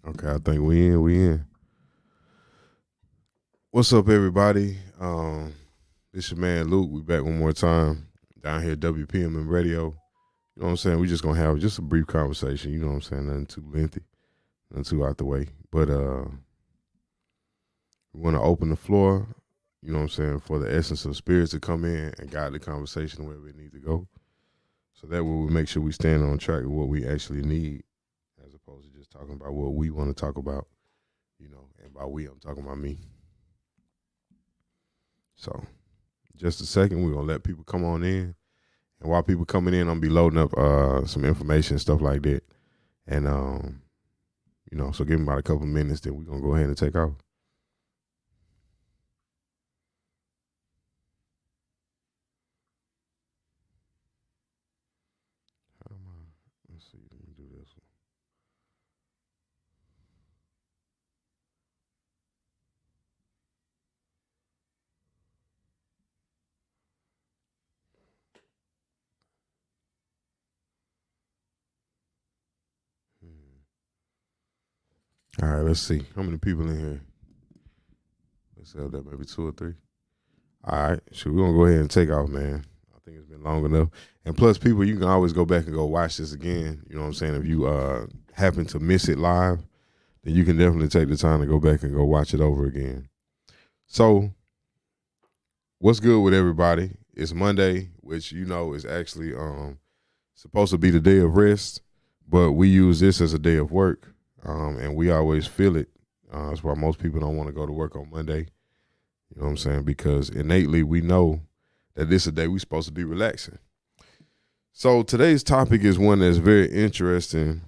Okay, I think we in. What's up, everybody? This your man Luke. We back one more time down here at WPMM Radio. You know what I'm saying? We just gonna have just a brief conversation. You know what I'm saying? Nothing too lengthy, nothing too out the way. But we want to open the floor. You know what I'm saying? For the essence of spirits to come in and guide the conversation wherever it needs to go. So that way we make sure we stand on track with what we actually need, as opposed to just talking about what we want to talk about. You know, and by we, I'm talking about me. So, just a second, we're gonna let people come on in, and while people coming in, I'm gonna be loading up some information, stuff like that, and so give me about a couple minutes, then we're gonna go ahead and take off. Let's see, let me do this one. All right, let's see how many people in here. Let's have that maybe two or three. All right, so we're gonna go ahead and take off, man. I think it's been long enough. And plus, people, you can always go back and go watch this again. You know what I'm saying? If you happen to miss it live, then you can definitely take the time to go back and go watch it over again. So, what's good with everybody? It's Monday, which is actually supposed to be the day of rest, but we use this as a day of work, and we always feel it. That's why most people don't want to go to work on Monday. You know what I'm saying? Because innately we know that this is a day we're supposed to be relaxing. So today's topic is one that's very interesting.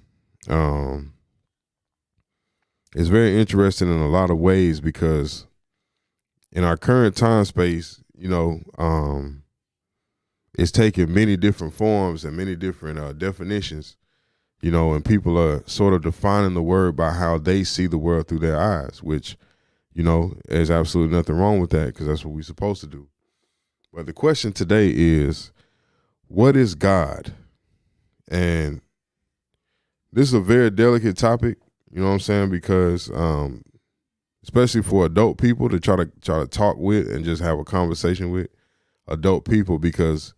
It's very interesting in a lot of ways because in our current time space, it's taking many different forms and many different definitions, and people are sort of defining the word by how they see the world through their eyes, which, there's absolutely nothing wrong with that because that's what we're supposed to do. But the question today is, what is God? And this is a very delicate topic, you know what I'm saying? Because especially for adult people to try to talk with and just have a conversation with adult people, because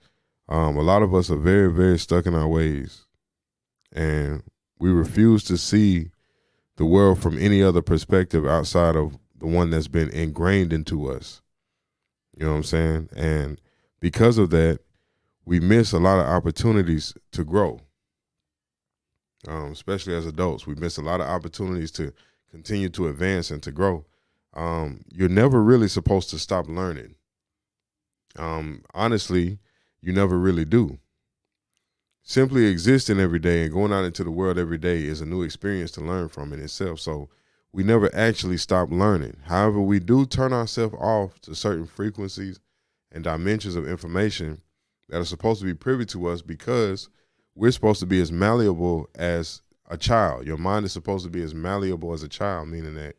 a lot of us are very, very stuck in our ways, and we refuse to see the world from any other perspective outside of the one that's been ingrained into us. You know what I'm saying? And because of that, we miss a lot of opportunities to grow, especially as adults. We miss a lot of opportunities to continue to advance and to grow. You're never really supposed to stop learning. Honestly, you never really do. Simply existing every day and going out into the world every day is a new experience to learn from in itself. So we never actually stop learning. However, we do turn ourselves off to certain frequencies and dimensions of information that are supposed to be privy to us, because we're supposed to be as malleable as a child. Your mind is supposed to be as malleable as a child, meaning that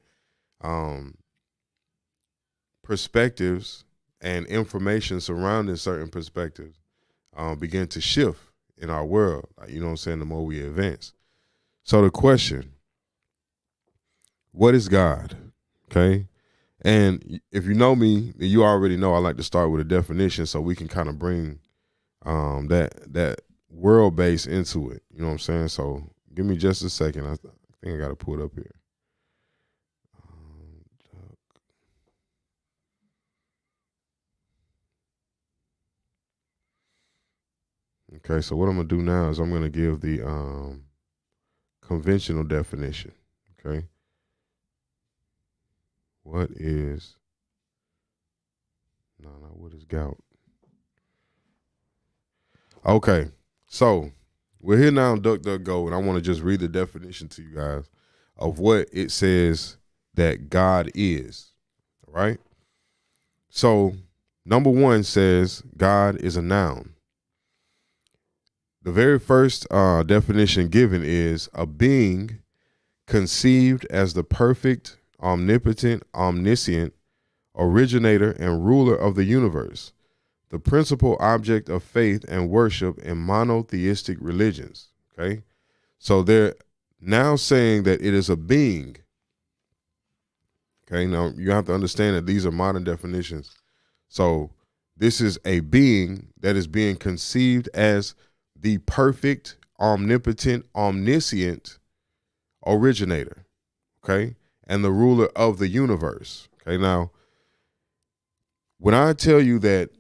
perspectives and information surrounding certain perspectives begin to shift in our world. You know what I'm saying? The more we advance. So the question, what is God? Okay. And if you know me, you already know I like to start with a definition so we can kind of bring that world base into it. You know what I'm saying? So give me just a second. I think I got to pull it up here. Okay, so what I'm going to do now is I'm going to give the conventional definition. Okay. What is gout? Okay, so we're here now on DuckDuckGo, and I want to just read the definition to you guys of what it says that God is. All right. So number one says God is a noun. The very first definition given is a being conceived as the perfect, omnipotent, omniscient, originator, and ruler of the universe, the principal object of faith and worship in monotheistic religions. Okay, so now saying that it is a being. Okay, now you have to understand that these are modern definitions. So this is a being that is being conceived as the perfect, omnipotent, omniscient originator, okay, and the ruler of the universe. Okay, now when I tell you that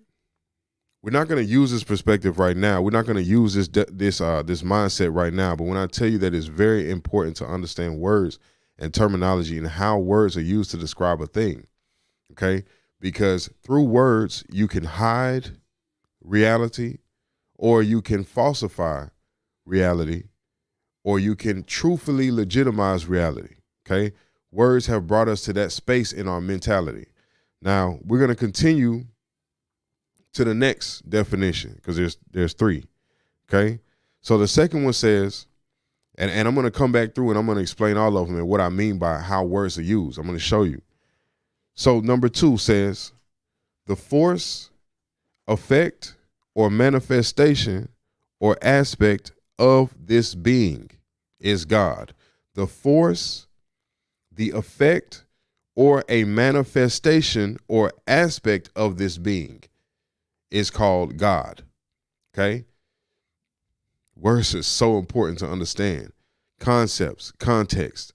we're not going to use this perspective right now, we're not going to use this mindset right now, but when I tell you that it's very important to understand words and terminology and how words are used to describe a thing, okay, because through words you can hide reality, or you can falsify reality, or you can truthfully legitimize reality. Okay, words have brought us to that space in our mentality. Now we're going to continue to the next definition because there's three. Okay, so the second one says, and I'm going to come back through and I'm going to explain all of them and what I mean by how words are used. I'm going to show you. So number 2 says the force, effect, or manifestation or aspect of this being is God. The force, the effect, or a manifestation or aspect of this being is called God. Okay? Words are so important to understand. Concepts, context.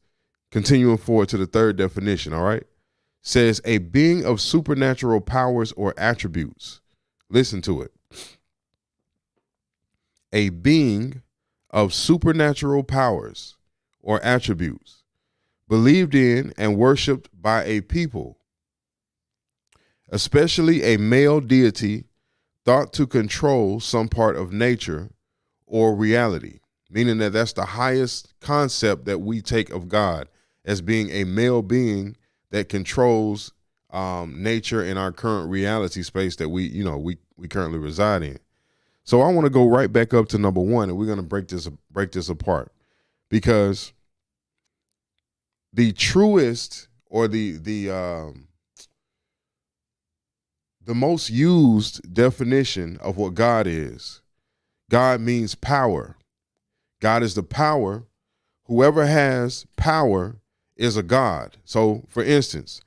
Continuing forward to the third definition, all right? Says a being of supernatural powers or attributes. Listen to it. A being of supernatural powers or attributes, believed in and worshiped by a people, especially a male deity thought to control some part of nature or reality, meaning that that's the highest concept that we take of God, as being a male being that controls nature in our current reality space that we currently reside in. So I want to go right back up to number 1, and we're going to break this apart, because the truest, or the most used definition of what God is, God means power. God is the power. Whoever has power is a God. So, for instance,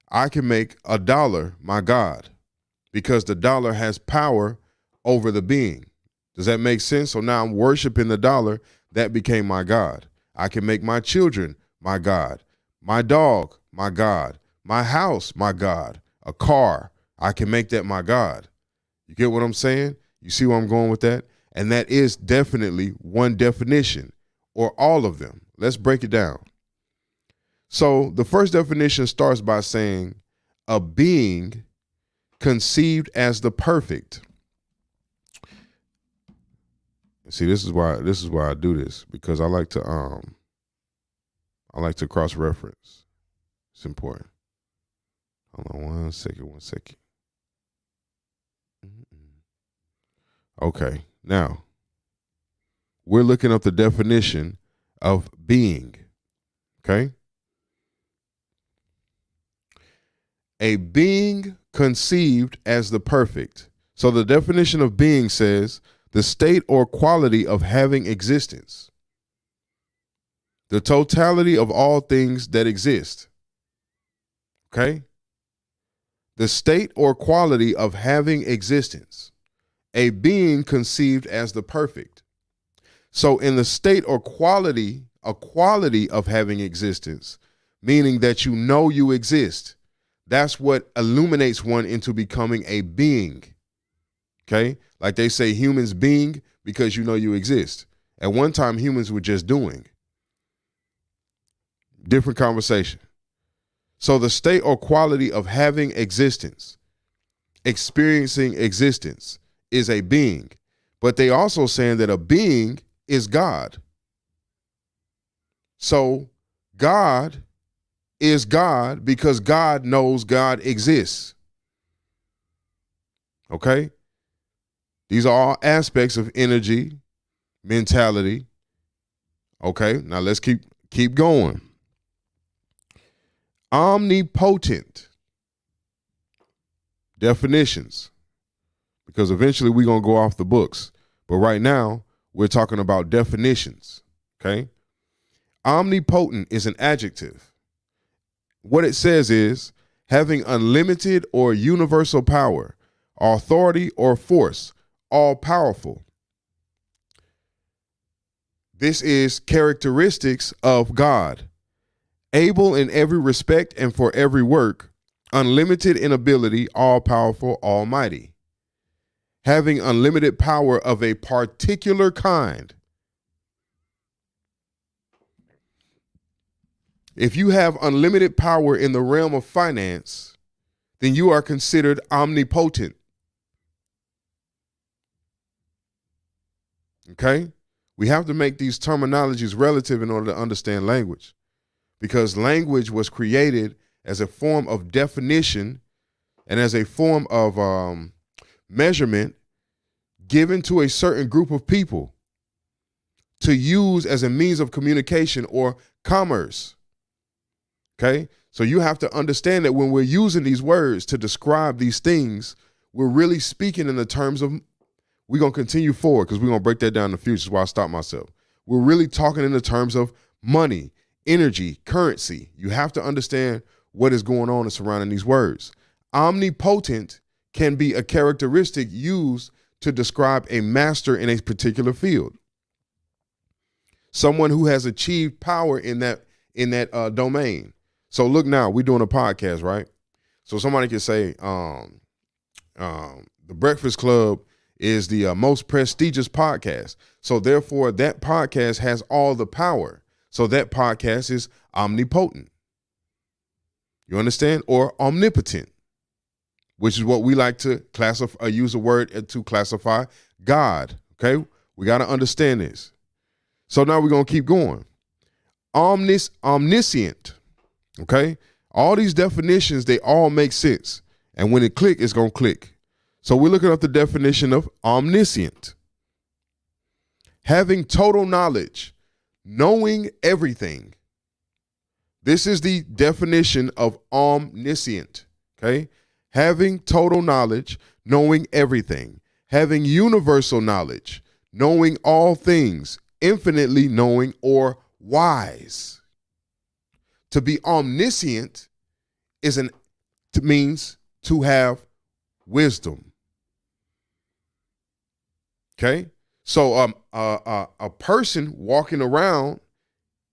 I can make $1 my God because the dollar has power over the being. Does that make sense? So now I'm worshiping the dollar. That became my God. I can make my children my God, my dog my God, my house my God, a car, I can make that my God. You get what I'm saying? You see where I'm going with that? And that is definitely one definition, or all of them. Let's break it down. So the first definition starts by saying a being conceived as the perfect. See, this is why I do this, because I like to cross reference. It's important. Hold on one second. Okay, now we're looking up the definition of being. Okay? A being conceived as the perfect. So the definition of being says the state or quality of having existence, the totality of all things that exist. Okay? The state or quality of having existence. A being conceived as the perfect. So in the state or quality, a quality of having existence, meaning that you know you exist, that's what illuminates one into becoming a being. Okay? Like they say, humans being because you know you exist. At one time, humans were just doing. Different conversation. So the state or quality of having existence, experiencing existence, is a being. But they also saying that a being is God. So God is God because God knows God exists. Okay? These are all aspects of energy, mentality. Okay, now let's keep going. Omnipotent. Definitions. Because eventually we're going to go off the books. But right now, we're talking about definitions. Okay? Omnipotent is an adjective. What it says is having unlimited or universal power, authority or force, all powerful. This is characteristics of God. Able in every respect and for every work, unlimited in ability, all powerful, almighty. Having unlimited power of a particular kind. If you have unlimited power in the realm of finance, then you are considered omnipotent. Okay? We have to make these terminologies relative in order to understand language, because language was created as a form of definition and as a form of measurement given to a certain group of people to use as a means of communication or commerce. Okay? So you have to understand that when we're using these words to describe these things, we're really speaking in the terms of, we're going to continue forward because we're going to break that down in the future. That's why I stopped myself. We're really talking in the terms of money, energy, currency. You have to understand what is going on and surrounding these words. Omnipotent can be a characteristic used to describe a master in a particular field. Someone who has achieved power in that domain. So look now, we're doing a podcast, right? So somebody could say, The Breakfast Club is the most prestigious podcast. So therefore, that podcast has all the power. So that podcast is omnipotent. You understand? Or omnipotent, which is what we like to classify, use a word to classify God. Okay? We got to understand this. So now we're going to keep going. Omniscient. Okay? All these definitions, they all make sense. And when it click, it's going to click. So we're looking up the definition of omniscient. Having total knowledge, knowing everything. This is the definition of omniscient. Okay? Having total knowledge, knowing everything. Having universal knowledge, knowing all things, infinitely knowing or wise. To be omniscient means to have wisdom. Okay? So a person walking around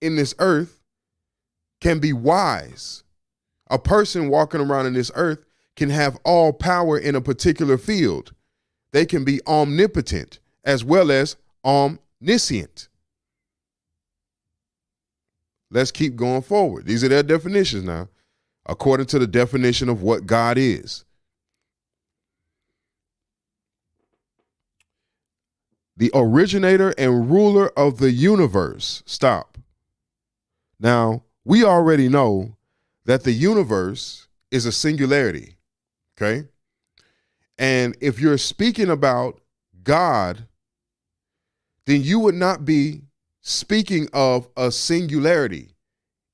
in this earth can be wise. A person walking around in this earth can have all power in a particular field. They can be omnipotent as well as omniscient. Let's keep going forward. These are their definitions now, according to the definition of what God is. The originator and ruler of the universe. Stop. Now, we already know that the universe is a singularity, okay? And if you're speaking about God, then you would not be speaking of a singularity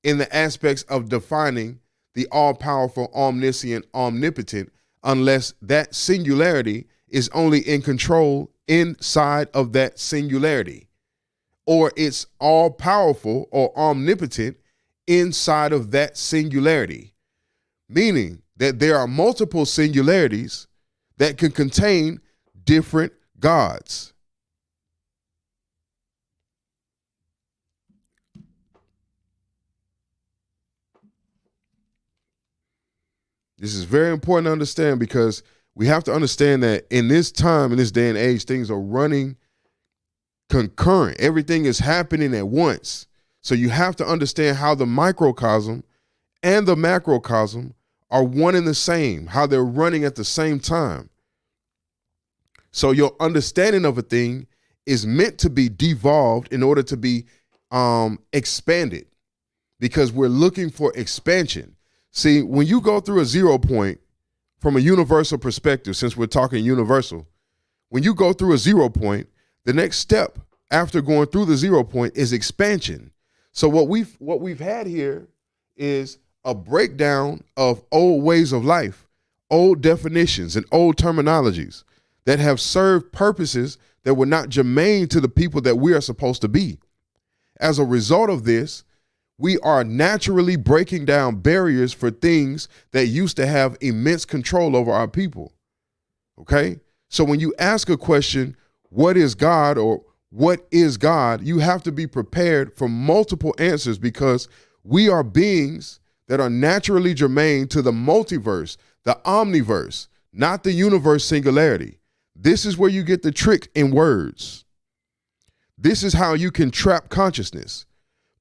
in the aspects of defining the all-powerful, omniscient, omnipotent, unless that singularity is only in control inside of that singularity, or it's all-powerful or omnipotent inside of that singularity, meaning that there are multiple singularities that can contain different gods. This is very important to understand, because we have to understand that in this time, in this day and age, things are running concurrent. Everything is happening at once. So you have to understand how the microcosm and the macrocosm are one and the same, how they're running at the same time. So your understanding of a thing is meant to be devolved in order to be expanded, because we're looking for expansion. See, when you go through a 0 point from a universal perspective, since we're talking universal, when you go through a 0 point, the next step after going through the 0 point is expansion. So what we've had here is a breakdown of old ways of life, old definitions and old terminologies that have served purposes that were not germane to the people that we are supposed to be. As a result of this, we are naturally breaking down barriers for things that used to have immense control over our people. Okay? So when you ask a question, what is God or what is God, you have to be prepared for multiple answers because we are beings that are naturally germane to the multiverse, the omniverse, not the universe singularity. This is where you get the trick in words. This is how you can trap consciousness.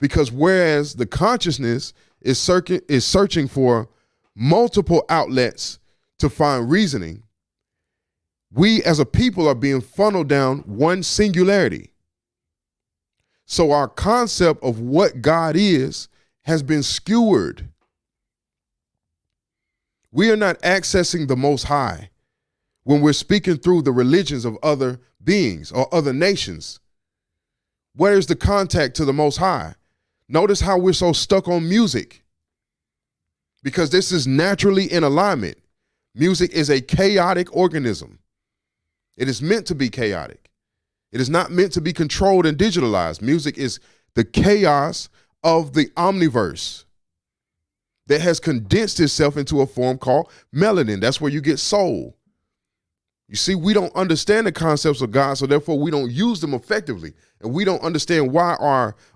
Because whereas the consciousness is searching for multiple outlets to find reasoning, we as a people are being funneled down one singularity. So our concept of what God is has been skewered. We are not accessing the Most High when we're speaking through the religions of other beings or other nations. Where is the contact to the Most High? Notice how we're so stuck on music, because this is naturally in alignment. Music is a chaotic organism. It is meant to be chaotic. It is not meant to be controlled and digitalized. Music is the chaos of the omniverse that has condensed itself into a form called melanin. That's where you get soul. You see, we don't understand the concepts of God, so therefore we don't use them effectively. And we don't understand why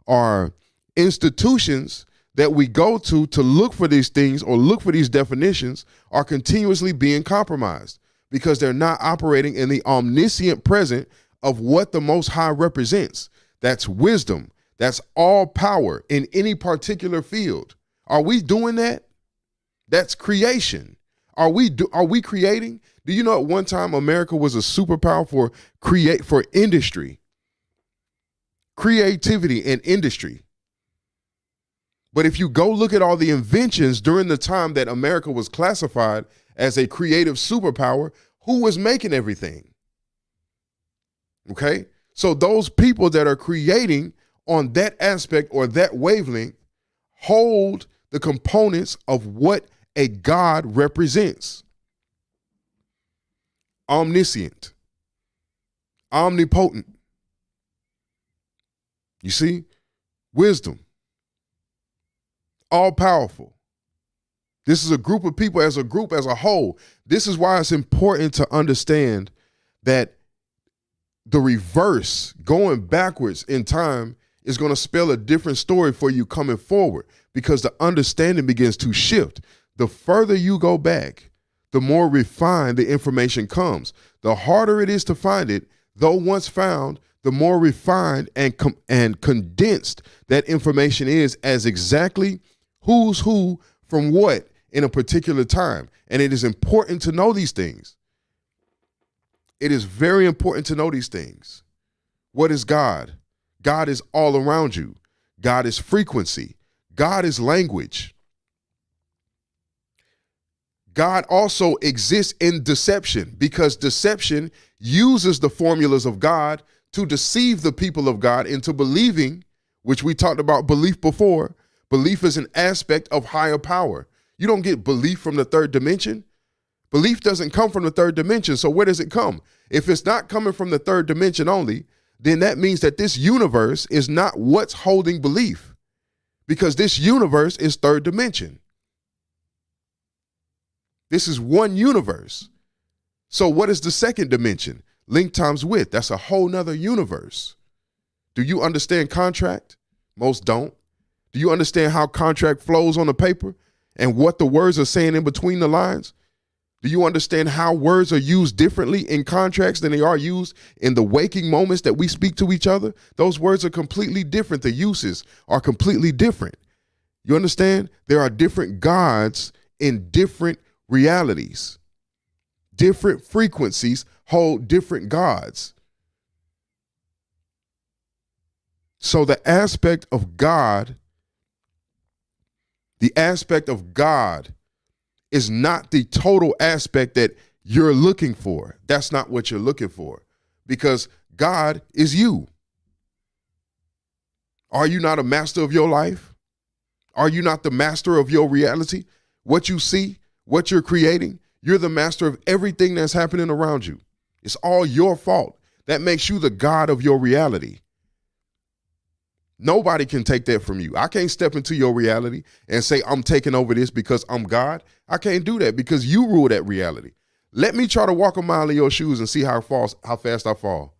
our institutions that we go to look for these things or look for these definitions are continuously being compromised because they're not operating in the omniscient present of what the Most High represents. That's wisdom. That's all power in any particular field. Are we doing that? That's creation. Are we creating? Do you know at one time America was a superpower for industry, creativity and industry? But if you go look at all the inventions during the time that America was classified as a creative superpower, who was making everything? Okay? So those people that are creating on that aspect or that wavelength hold the components of what a God represents. Omniscient, omnipotent. You see? Wisdom. All powerful. This is a group of people as a whole. This is why it's important to understand that the reverse, going backwards in time, is going to spell a different story for you coming forward because the understanding begins to shift. The further you go back, the more refined the information comes. The harder it is to find it, though once found, the more refined and condensed that information is as exactly who's who from what in a particular time. And it is important to know these things. It is very important to know these things. What is God? God is all around you. God is frequency. God is language. God also exists in deception because deception uses the formulas of God to deceive the people of God into believing, which we talked about belief before. Belief is an aspect of higher power. You don't get belief from the third dimension. Belief doesn't come from the third dimension. So where does it come? If it's not coming from the third dimension only, then that means that this universe is not what's holding belief, because this universe is third dimension. This is one universe. So what is the second dimension? Length times width. That's a whole nother universe. Do you understand contract? Most don't. Do you understand how contract flows on the paper and what the words are saying in between the lines? Do you understand how words are used differently in contracts than they are used in the waking moments that we speak to each other? Those words are completely different. The uses are completely different. You understand? There are different gods in different realities. Different frequencies hold different gods. So the aspect of God is not the total aspect that you're looking for. That's not what you're looking for, because God is you. Are you not a master of your life? Are you not the master of your reality? What you see, what you're creating, you're the master of everything that's happening around you. It's all your fault. That makes you the God of your reality. Nobody can take that from you. I can't step into your reality and say, I'm taking over this because I'm God. I can't do that because you rule that reality. Let me try to walk a mile in your shoes and see how fast I fall.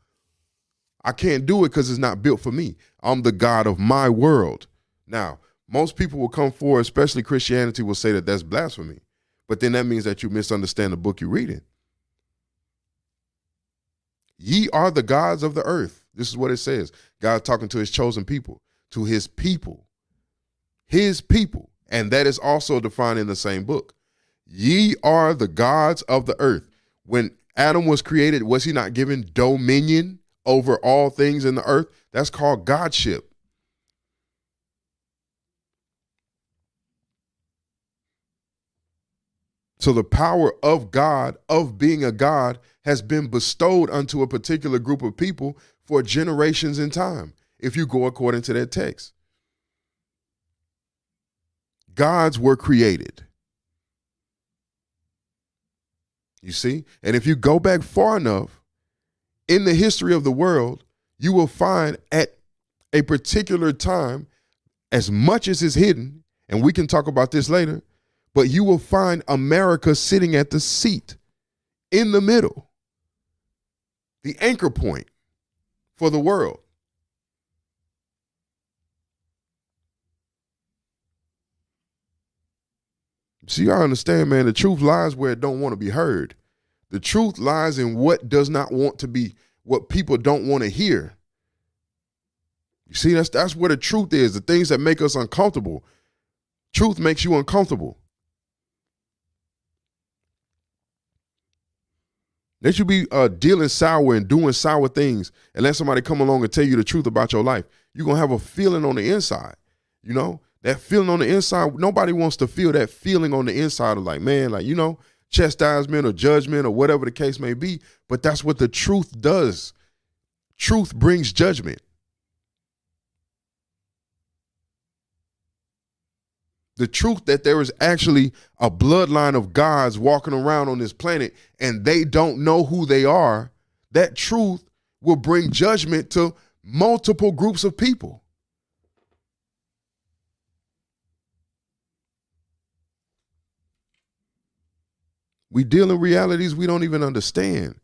I can't do it because it's not built for me. I'm the God of my world. Now, most people will come forward, especially Christianity, will say that that's blasphemy. But then that means that you misunderstand the book you're reading. Ye are the gods of the earth. This is what it says. God talking to his chosen people, to his people. His people. And that is also defined in the same book. Ye are the gods of the earth. When Adam was created, was he not given dominion over all things in the earth? That's called godship. So the power of God, of being a God, has been bestowed unto a particular group of people for generations in time, if you go according to that text. Gods were created. You see? And if you go back far enough in the history of the world, you will find at a particular time, as much as is hidden, and we can talk about this later, but you will find America sitting at the seat in the middle, the anchor point for the world. See, I understand, man, the truth lies where it don't want to be heard. The truth lies in what does not want to be, what people don't want to hear. You see, that's where the truth is, the things that make us uncomfortable. Truth makes you uncomfortable. They should be dealing sour and doing sour things and let somebody come along and tell you the truth about your life. You're going to have a feeling on the inside, you know, that feeling on the inside. Nobody wants to feel that feeling on the inside of like, man, like, you know, chastisement or judgment or whatever the case may be. But that's what the truth does. Truth brings judgment. The truth that there is actually a bloodline of gods walking around on this planet and they don't know who they are, that truth will bring judgment to multiple groups of people. We deal in realities we don't even understand.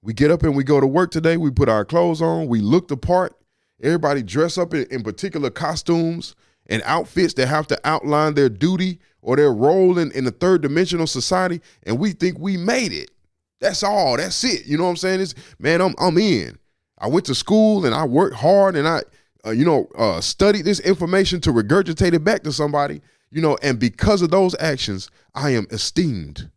We get up and we go to work today. We put our clothes on. We look the part. Everybody dress up in particular costumes and outfits that have to outline their duty or their role in the third dimensional society, and we think we made it. That's all. That's it. You know what I'm saying? It's, man, I'm in. I went to school and I worked hard and I, studied this information to regurgitate it back to somebody, you know, and because of those actions, I am esteemed.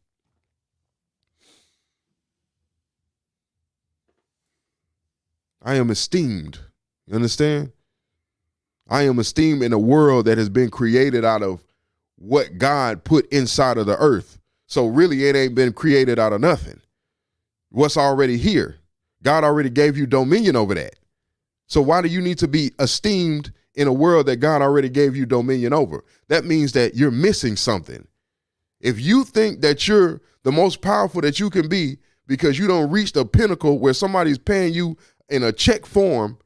I am esteemed. You understand? I am esteemed in a world that has been created out of what God put inside of the earth. So really, it ain't been created out of nothing. What's already here? God already gave you dominion over that. So why do you need to be esteemed in a world that God already gave you dominion over? That means that you're missing something. If you think that you're the most powerful that you can be because you don't reach the pinnacle where somebody's paying you in a check form,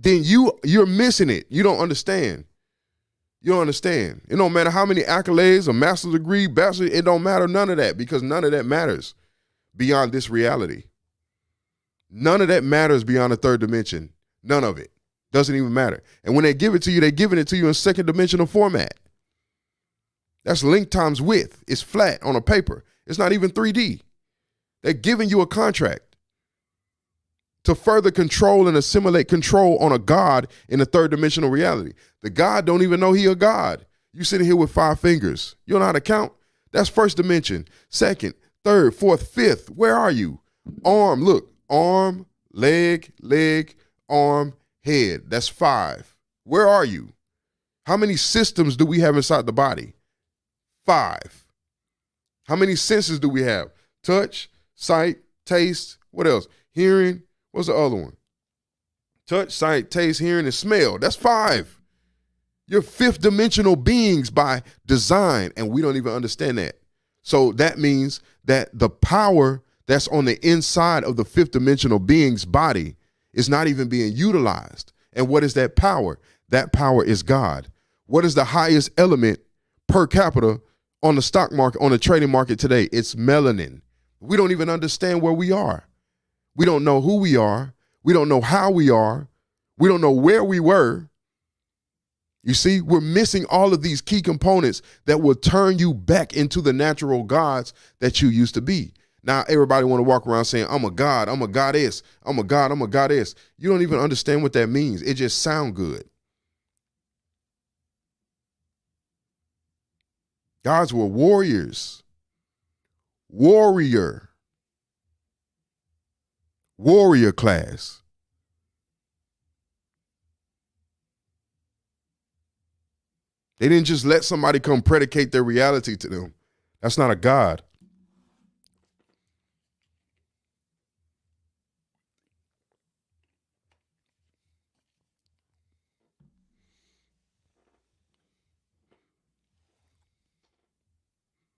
then you're missing it. You don't understand. You don't understand. It don't matter how many accolades, a master's degree, bachelor, it don't matter, none of that, because none of that matters beyond this reality. None of that matters beyond the third dimension. None of it. Doesn't even matter. And when they give it to you, they're giving it to you in second dimensional format. That's length times width. It's flat on a paper. It's not even 3D. They're giving you a contract to further control and assimilate control on a God in a third dimensional reality. The God don't even know he a God. You sitting here with 5 fingers. You don't know how to count? That's first dimension. Second, third, fourth, fifth. Where are you? Arm, look. Arm, leg, arm, head. That's 5. Where are you? How many systems do we have inside the body? 5. How many senses do we have? Touch, sight, taste, what else? Hearing. What's the other one? Touch, sight, taste, hearing, and smell. That's 5. You're fifth dimensional beings by design, and we don't even understand that. So that means that the power that's on the inside of the fifth dimensional being's body is not even being utilized. And what is that power? That power is God. What is the highest element per capita on the stock market, on the trading market today? It's melanin. We don't even understand where we are. We don't know who we are. We don't know how we are. We don't know where we were. You see, we're missing all of these key components that will turn you back into the natural gods that you used to be. Now, everybody want to walk around saying, I'm a god, I'm a goddess, I'm a god, I'm a goddess. You don't even understand what that means. It just sounds good. Gods were warriors. Warrior class. They didn't just let somebody come predicate their reality to them. That's not a god.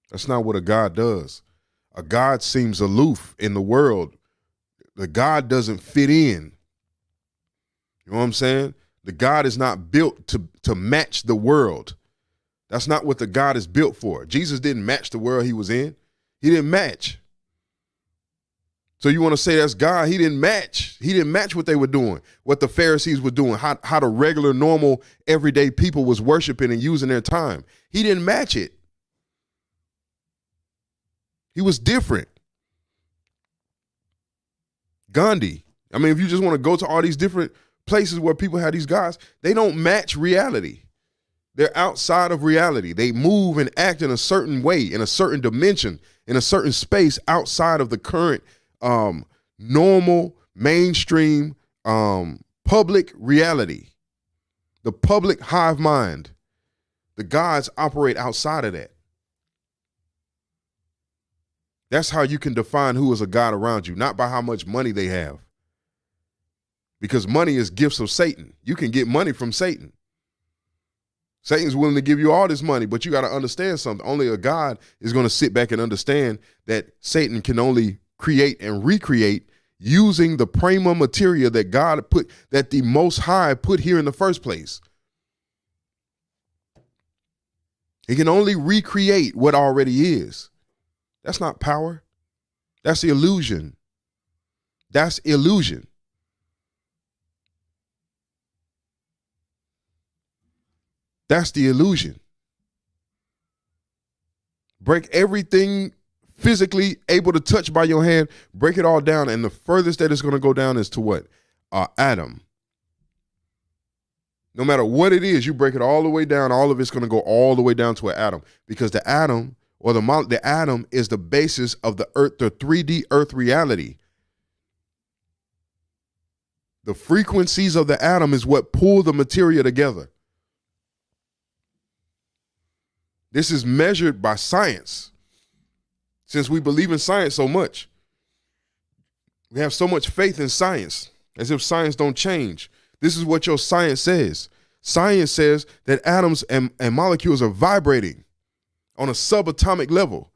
That's not what a god does. A god seems aloof in the world. The God doesn't fit in. You know what I'm saying? The God is not built to match the world. That's not what the God is built for. Jesus didn't match the world he was in. He didn't match. So you want to say that's God? He didn't match. He didn't match what they were doing, what the Pharisees were doing, how the regular, normal, everyday people was worshiping and using their time. He didn't match it. He was different. Gandhi. I mean, if you just want to go to all these different places where people have these gods, they don't match reality. They're outside of reality. They move and act in a certain way, in a certain dimension, in a certain space outside of the current normal, mainstream, public reality. The public hive mind. The gods operate outside of that. That's how you can define who is a god around you, not by how much money they have. Because money is gifts of Satan. You can get money from Satan. Satan's willing to give you all this money, but you got to understand something. Only a God is going to sit back and understand that Satan can only create and recreate using the prima materia that God put, that the Most High put here in the first place. He can only recreate what already is. That's not power. That's illusion. That's illusion. That's the illusion. Break everything physically able to touch by your hand, break it all down, and the furthest that it's going to go down is to what? Atom. No matter what it is, you break it all the way down, all of it's going to go all the way down to an atom, because the atom or the atom is the basis of the earth, the 3D earth reality. The frequencies of the atom is what pull the material together. This is measured by science. Since we believe in science so much, we have so much faith in science, as if science don't change. This is what your science says. Science says that atoms and molecules are vibrating on a subatomic level.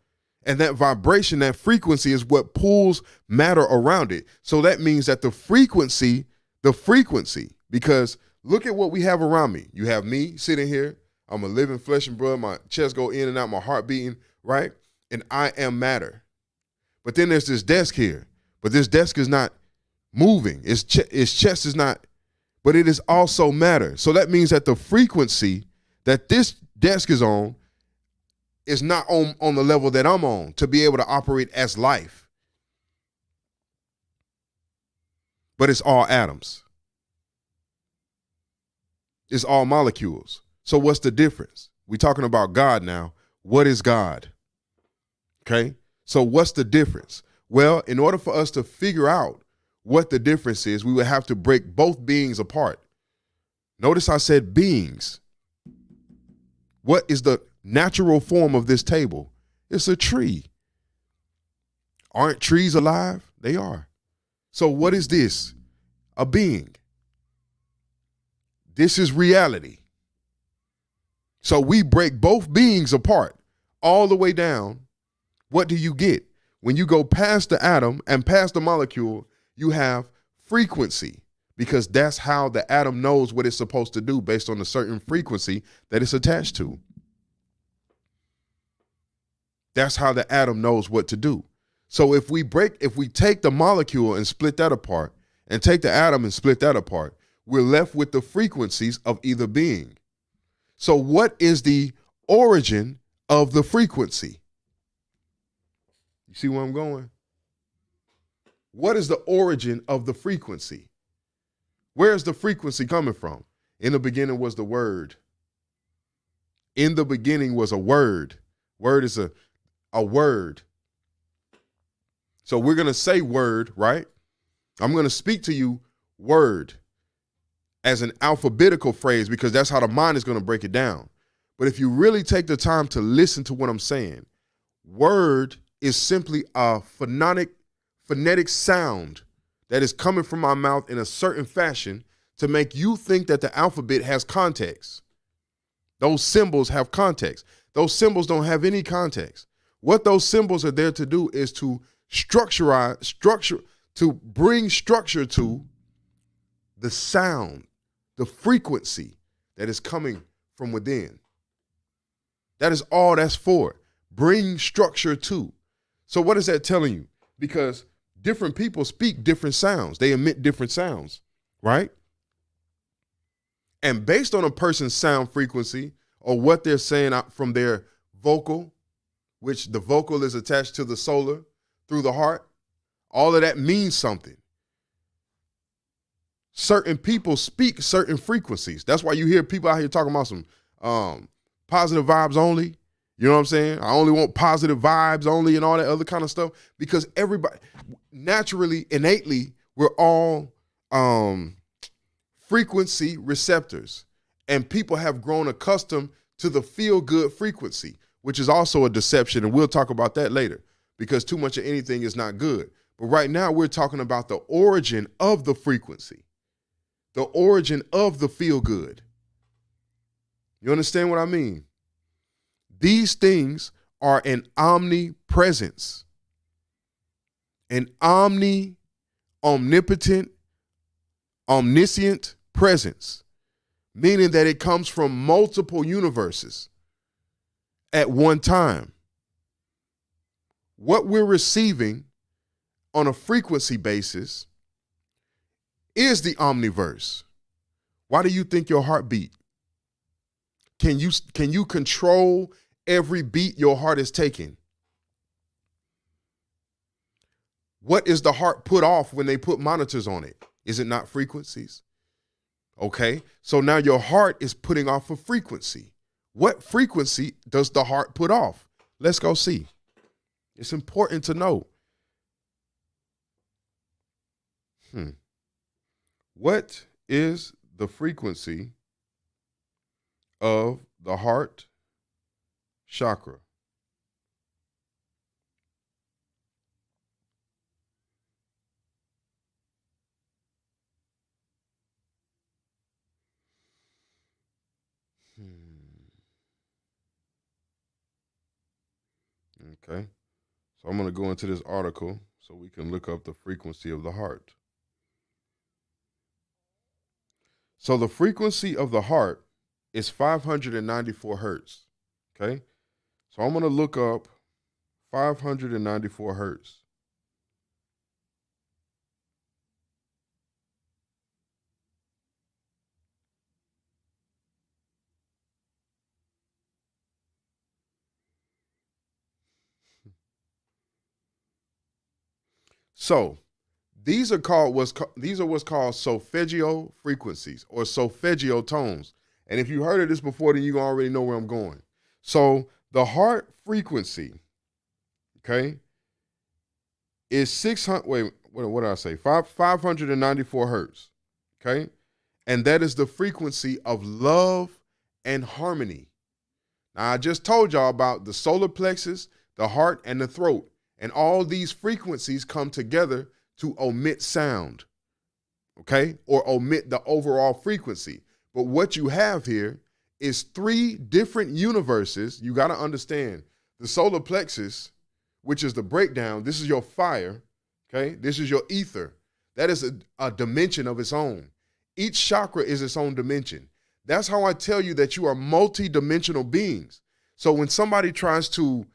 And that vibration, that frequency is what pulls matter around it. So that means that the frequency, because look at what we have around me. You have me sitting here. I'm a living flesh and blood. My chest go in and out, my heart beating, right? And I am matter. But then there's this desk here. But this desk is not moving. Its chest is not, but it is also matter. So that means that the frequency that this desk is on is not on the level that I'm on to be able to operate as life. But it's all atoms. It's all molecules. So what's the difference? We're talking about God now. What is God? Okay? So what's the difference? Well, in order for us to figure out what the difference is, we would have to break both beings apart. Notice I said beings. What is the natural form of this table? It's a tree. Aren't trees alive? They are. So what is this? A being. This is reality. So we break both beings apart all the way down. What do you get? When you go past the atom and past the molecule, you have frequency. because that's how the atom knows what it's supposed to do based on a certain frequency that it's attached to. That's how the atom knows what to do. So if we take the molecule and split that apart, and take the atom and split that apart, we're left with the frequencies of either being. So what is the origin of the frequency? You see where I'm going? What is the origin of the frequency? Where's the frequency coming from? In the beginning was the word. In the beginning was a word. Word is a word. So we're going to say word, right? I'm going to speak to you word as an alphabetical phrase because that's how the mind is going to break it down. But if you really take the time to listen to what I'm saying, word is simply a phonetic sound that is coming from my mouth in a certain fashion to make you think that the alphabet has context. Those symbols have context. Those symbols don't have any context. What those symbols are there to do is to to bring structure to the sound, the frequency that is coming from within. That is all that's for. Bring structure to. So what is that telling you? Because different people speak different sounds. They emit different sounds, right? And based on a person's sound frequency or what they're saying out from their vocal, which the vocal is attached to the solar through the heart, all of that means something. Certain people speak certain frequencies. That's why you hear people out here talking about some positive vibes only. You know what I'm saying? I only want positive vibes only and all that other kind of stuff. Because everybody, naturally, innately, we're all frequency receptors. And people have grown accustomed to the feel-good frequency, which is also a deception. And we'll talk about that later because too much of anything is not good. But right now we're talking about the origin of the frequency, the origin of the feel-good. You understand what I mean? These things are an omnipresence, an omnipotent, omniscient presence, meaning that it comes from multiple universes at one time. What we're receiving on a frequency basis is the omniverse. Why do you think your heart beat? Can you control every beat your heart is taking? What is the heart put off when they put monitors on it? Is it not frequencies? Okay, so now your heart is putting off a frequency. What frequency does the heart put off? Let's go see. It's important to know. What is the frequency of the heart chakra? Okay, so I'm going to go into this article so we can look up the frequency of the heart. So the frequency of the heart is 594 hertz. Okay, so I'm going to look up 594 hertz. So these are what's called solfeggio frequencies or solfeggio tones. And if you heard of this before, then you already know where I'm going. So the heart frequency, okay, is 600. Wait, what did I say? 594 hertz. Okay, and that is the frequency of love and harmony. Now I just told y'all about the solar plexus, the heart, and the throat. And all these frequencies come together to omit sound, okay, or omit the overall frequency. But what you have here is 3 different universes. You got to understand the solar plexus, which is the breakdown. This is your fire, okay? This is your ether. That is a dimension of its own. Each chakra is its own dimension. That's how I tell you that you are multi-dimensional beings. So when somebody tries to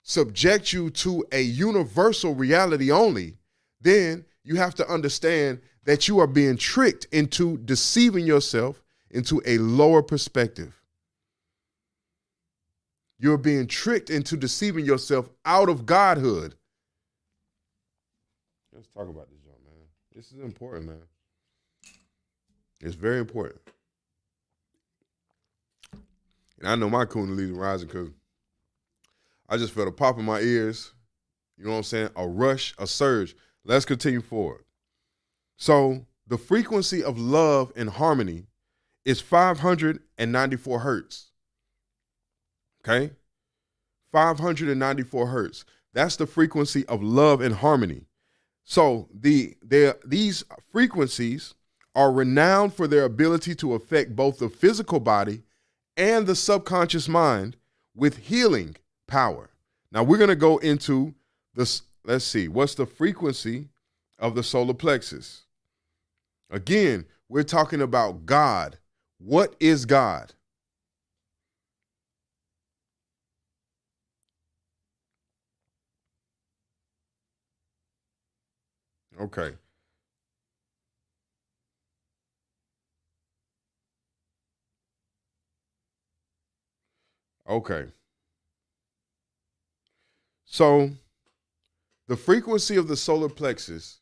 subject you to a universal reality only, then you have to understand that you are being tricked into deceiving yourself into a lower perspective. You're being tricked into deceiving yourself out of godhood. Let's talk about this, young man. This is important, man. It's very important. And I know my Kundalini rising because I just felt a pop in my ears. You know what I'm saying? A rush, a surge. Let's continue forward. So the frequency of love and harmony is 594 hertz. Okay? 594 hertz. That's the frequency of love and harmony. So these frequencies are renowned for their ability to affect both the physical body and the subconscious mind with healing power. Now we're going to go into this. Let's see. What's the frequency of the solar plexus? Again, we're talking about God. What is God? Okay. Okay. So the frequency of the solar plexus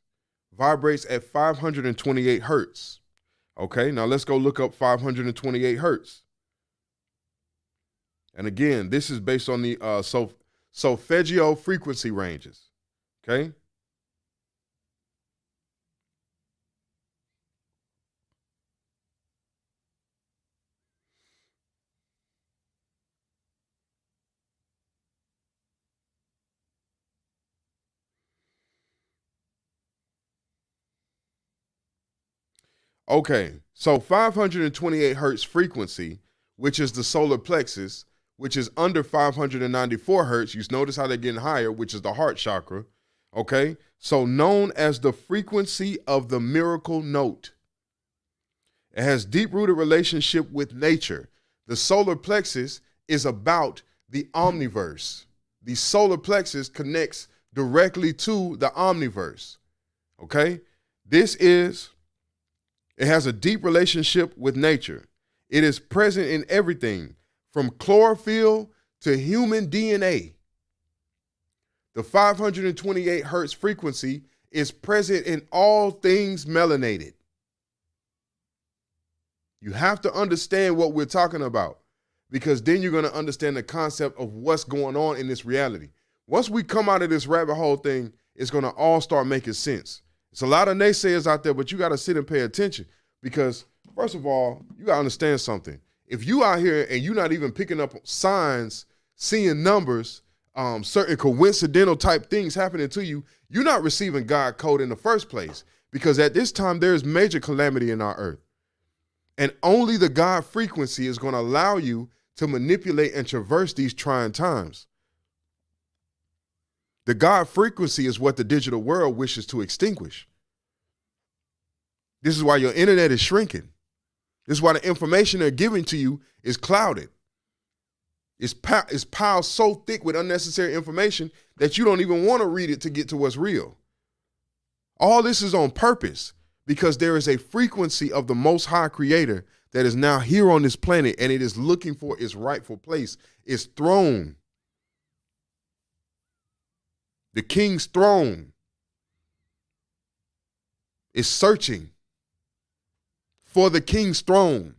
vibrates at 528 hertz. Okay, now let's go look up 528 hertz. And again, this is based on the solfeggio frequency ranges. Okay. Okay, so 528 hertz frequency, which is the solar plexus, which is under 594 hertz. You notice how they're getting higher, which is the heart chakra. Okay, so known as the frequency of the miracle note. It has deep-rooted relationship with nature. The solar plexus is about the omniverse. The solar plexus connects directly to the omniverse. Okay, it has a deep relationship with nature. It is present in everything from chlorophyll to human DNA. The 528 hertz frequency is present in all things melanated. You have to understand what we're talking about, because then you're going to understand the concept of what's going on in this reality. Once we come out of this rabbit hole thing, it's going to all start making sense. It's a lot of naysayers out there, but you got to sit and pay attention, because first of all, you got to understand something. If you out here and you're not even picking up signs, seeing numbers, certain coincidental type things happening to you, you're not receiving God code in the first place, because at this time there is major calamity in our earth. And only the God frequency is going to allow you to manipulate and traverse these trying times. The God frequency is what the digital world wishes to extinguish. This is why your internet is shrinking. This is why the information they're giving to you is clouded. It's piled so thick with unnecessary information that you don't even want to read it to get to what's real. All this is on purpose, because there is a frequency of the Most High Creator that is now here on this planet, and it is looking for its rightful place, its throne. The king's throne is searching for the king's throne.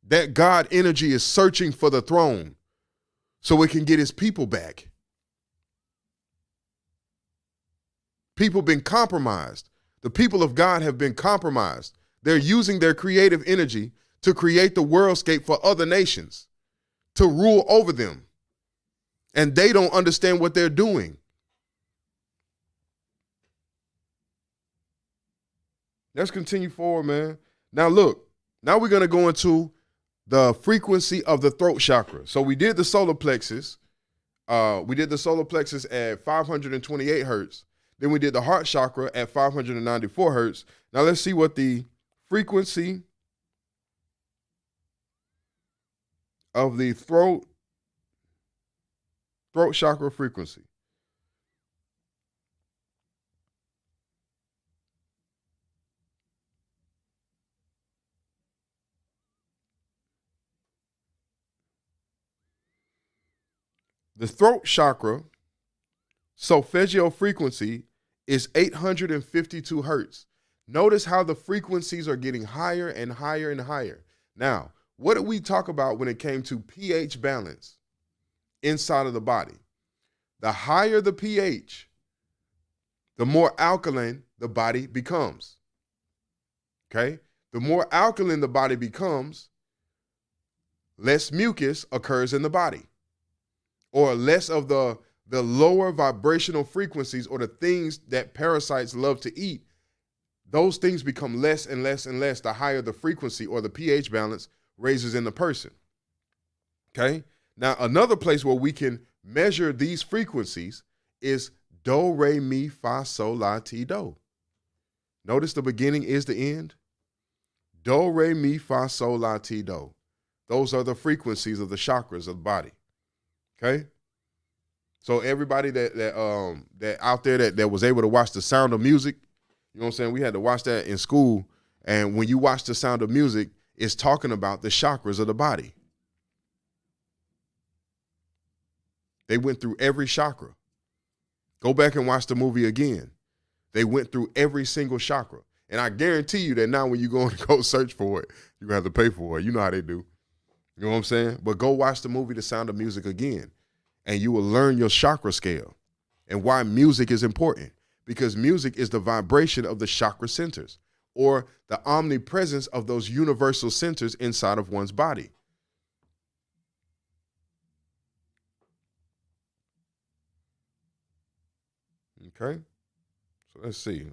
That God energy is searching for the throne so it can get his people back. People been compromised. The people of God have been compromised. They're using their creative energy to create the worldscape for other nations, to rule over them. And they don't understand what they're doing. Let's continue forward, man. Now look, now we're going to go into the frequency of the throat chakra. So we did the solar plexus. We did the solar plexus at 528 hertz. Then we did the heart chakra at 594 hertz. Now let's see what the frequency of the throat chakra frequency. The throat chakra solfeggio frequency is 852 hertz. Notice how the frequencies are getting higher and higher and higher. Now, what did we talk about when it came to pH balance inside of the body? The higher the pH, the more alkaline the body becomes. Okay? The more alkaline the body becomes, less mucus occurs in the body, or less of the lower vibrational frequencies or the things that parasites love to eat. Those things become less and less and less the higher the frequency or the pH balance raises in the person. Okay? Now, another place where we can measure these frequencies is do, re, mi, fa, sol, la, ti, do. Notice the beginning is the end. Do, re, mi, fa, sol, la, ti, do. Those are the frequencies of the chakras of the body. Okay? So everybody that out there that was able to watch The Sound of Music, you know what I'm saying? We had to watch that in school. And when you watch The Sound of Music, it's talking about the chakras of the body. They went through every chakra. Go back and watch the movie again. They went through every single chakra. And I guarantee you that now when you go and go search for it, you're going to have to pay for it. You know how they do. You know what I'm saying? But go watch the movie The Sound of Music again, and you will learn your chakra scale and why music is important. Because music is the vibration of the chakra centers, or the omnipresence of those universal centers inside of one's body. Okay? So let's see.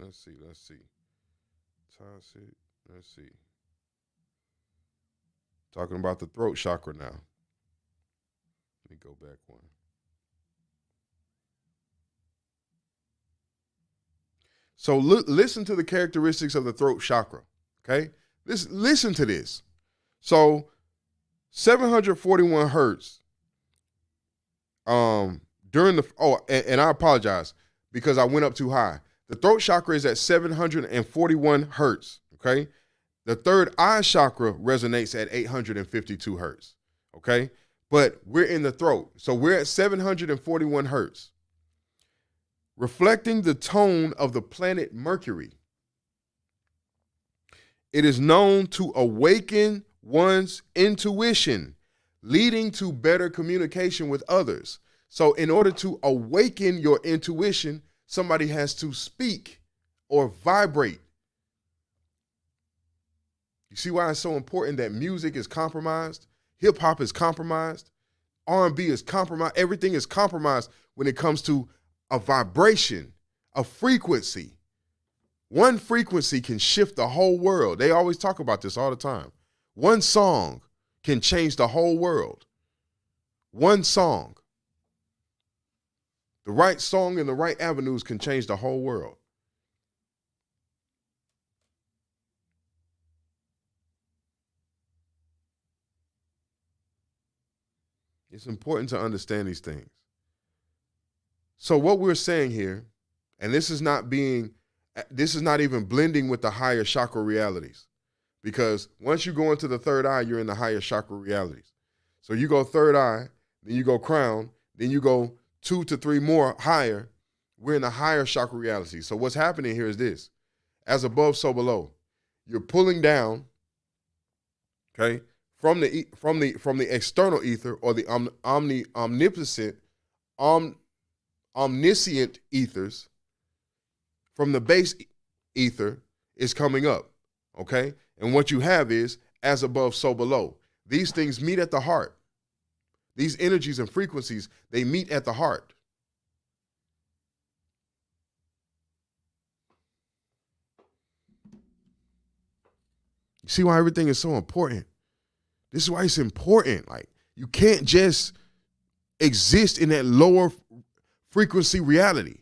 Talking about the throat chakra now. Let me go back one. So listen to the characteristics of the throat chakra, okay? Listen to this. So 741 hertz during the, and I apologize because I went up too high. The throat chakra is at 741 hertz, okay? The third eye chakra resonates at 852 hertz, okay? But we're in the throat, so we're at 741 hertz. Reflecting the tone of the planet Mercury. It is known to awaken one's intuition, leading to better communication with others. So in order to awaken your intuition, somebody has to speak or vibrate. You see why it's so important that music is compromised? Hip hop is compromised. R&B is compromised. Everything is compromised when it comes to a vibration, a frequency. One frequency can shift the whole world. They always talk about this all the time. One song can change the whole world. One song. The right song and the right avenues can change the whole world. It's important to understand these things. So what we're saying here, and this is not even blending with the higher chakra realities, because once you go into the third eye, you're in the higher chakra realities. So you go third eye, then you go crown, then you go 2 to 3 more higher. We're in the higher chakra reality. So what's happening here is this: as above, so below. You're pulling down, okay, from the external ether, or the omniscient ethers. From the base ether is coming up, okay? And what you have is as above, so below. These things meet at the heart. These energies and frequencies, they meet at the heart. You see why everything is so important? This is why it's important. Like, you can't just exist in that lower frequency reality.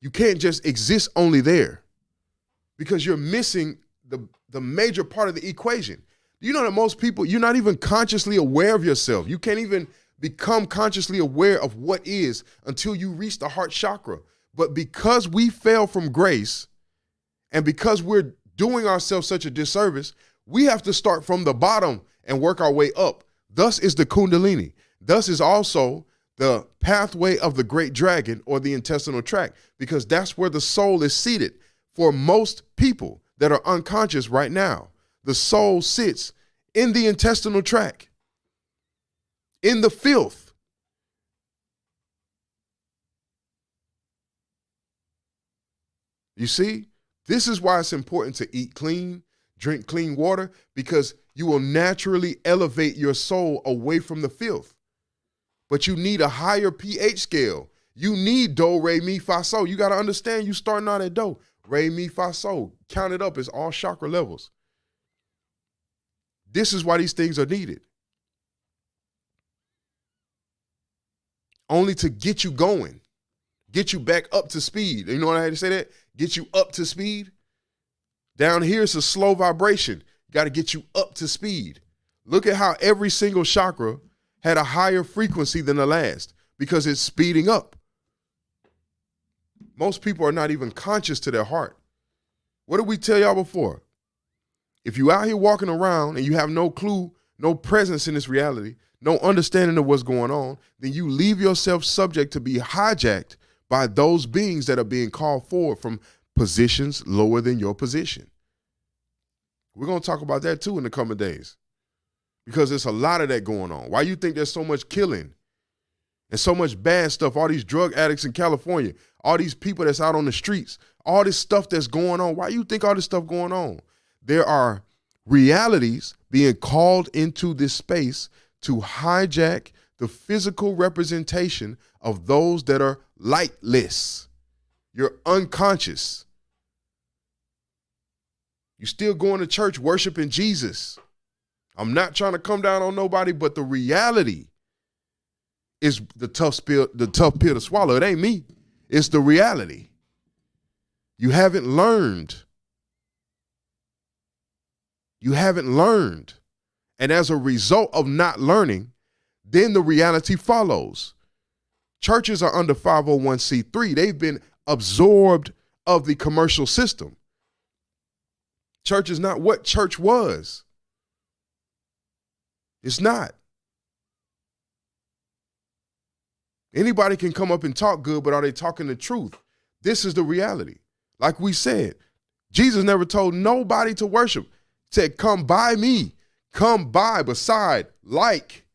You can't just exist only there because you're missing the major part of the equation. You know that most people, you're not even consciously aware of yourself. You can't even become consciously aware of what is until you reach the heart chakra. But because we fell from grace and because we're doing ourselves such a disservice, we have to start from the bottom and work our way up. Thus is the Kundalini. Thus is also the pathway of the great dragon or the intestinal tract, because that's where the soul is seated for most people that are unconscious right now. The soul sits in the intestinal tract, in the filth. You see, this is why it's important to eat clean, drink clean water, because you will naturally elevate your soul away from the filth. But you need a higher pH scale. You need do, re, mi, fa, so. You got to understand you starting out at do, re, mi, fa, so. Count it up. It's all chakra levels. This is why these things are needed. Only to get you going, get you back up to speed. You know what I had to say that? Get you up to speed. Down here, it's a slow vibration. Got to get you up to speed. Look at how every single chakra had a higher frequency than the last because it's speeding up. Most people are not even conscious to their heart. What did we tell y'all before? If you out here walking around and you have no clue, no presence in this reality, no understanding of what's going on, then you leave yourself subject to be hijacked by those beings that are being called forward from positions lower than your position. We're going to talk about that too in the coming days because there's a lot of that going on. Why you think there's so much killing and so much bad stuff, all these drug addicts in California, all these people that's out on the streets, all this stuff that's going on? Why you think all this stuff going on? There are realities being called into this space to hijack the physical representation of those that are lightless. You're unconscious. You still going to church worshiping Jesus. I'm not trying to come down on nobody, but the reality is the tough pill to swallow. It ain't me. It's the reality. You haven't learned. You haven't learned. And as a result of not learning, then the reality follows. Churches are under 501c3. They've been absorbed of the commercial system. Church is not what church was. It's not. Anybody can come up and talk good, but are they talking the truth? This is the reality. Like we said, Jesus never told nobody to worship. He said, come by me, come by, beside, like,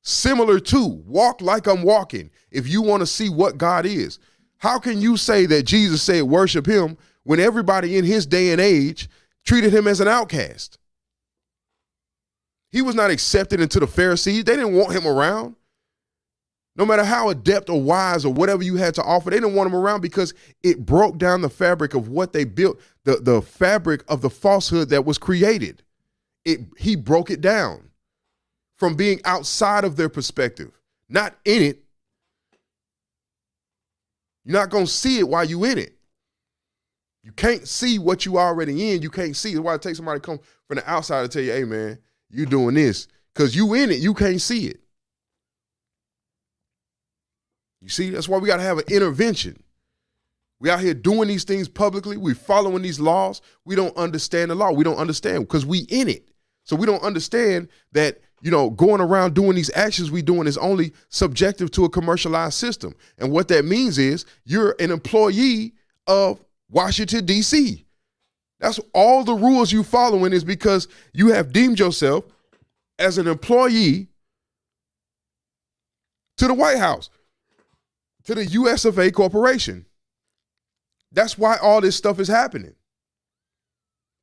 similar to, walk like I'm walking. If you want to see what God is, how can you say that Jesus said worship him when everybody in his day and age treated him as an outcast? He was not accepted into the Pharisees. They didn't want him around. No matter how adept or wise or whatever you had to offer, they didn't want him around because it broke down the fabric of what they built, the fabric of the falsehood that was created. He broke it down from being outside of their perspective, not in it. You're not going to see it while you in it. You can't see what you already in. You can't see. That's why it takes somebody to come from the outside to tell you, hey, man, you doing this. Because you in it, you can't see it. You see, that's why we got to have an intervention. We out here doing these things publicly. We following these laws. We don't understand the law. We don't understand because we in it. So we don't understand that, going around doing these actions we doing is only subjective to a commercialized system. And what that means is you're an employee of Washington, D.C. That's all the rules you following is because you have deemed yourself as an employee to the White House, to the US of A corporation. That's why all this stuff is happening.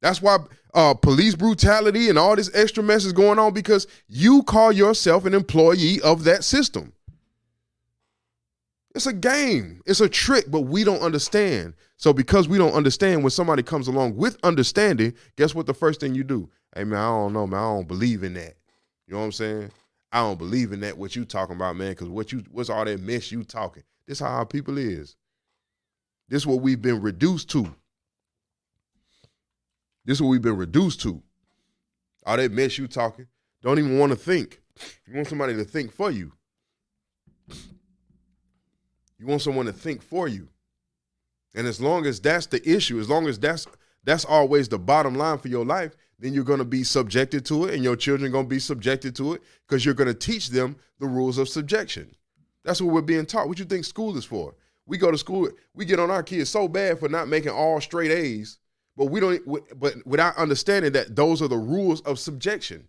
That's why police brutality and all this extra mess is going on because you call yourself an employee of that system. It's a game. It's a trick, but we don't understand. So because we don't understand, when somebody comes along with understanding, guess what the first thing you do? Hey, man, I don't know, man. I don't believe in that. You know what I'm saying? I don't believe in that, what you talking about, man, because what's all that mess you talking? This is how our people is. This is what we've been reduced to. This is what we've been reduced to. All that mess you talking. Don't even want to think. You want somebody to think for you. You want someone to think for you. And as long as that's the issue, as long as that's always the bottom line for your life, then you're going to be subjected to it, and your children are going to be subjected to it because you're going to teach them the rules of subjection. That's what we're being taught. What you think school is for? We go to school, we get on our kids so bad for not making all straight A's, but without understanding that those are the rules of subjection.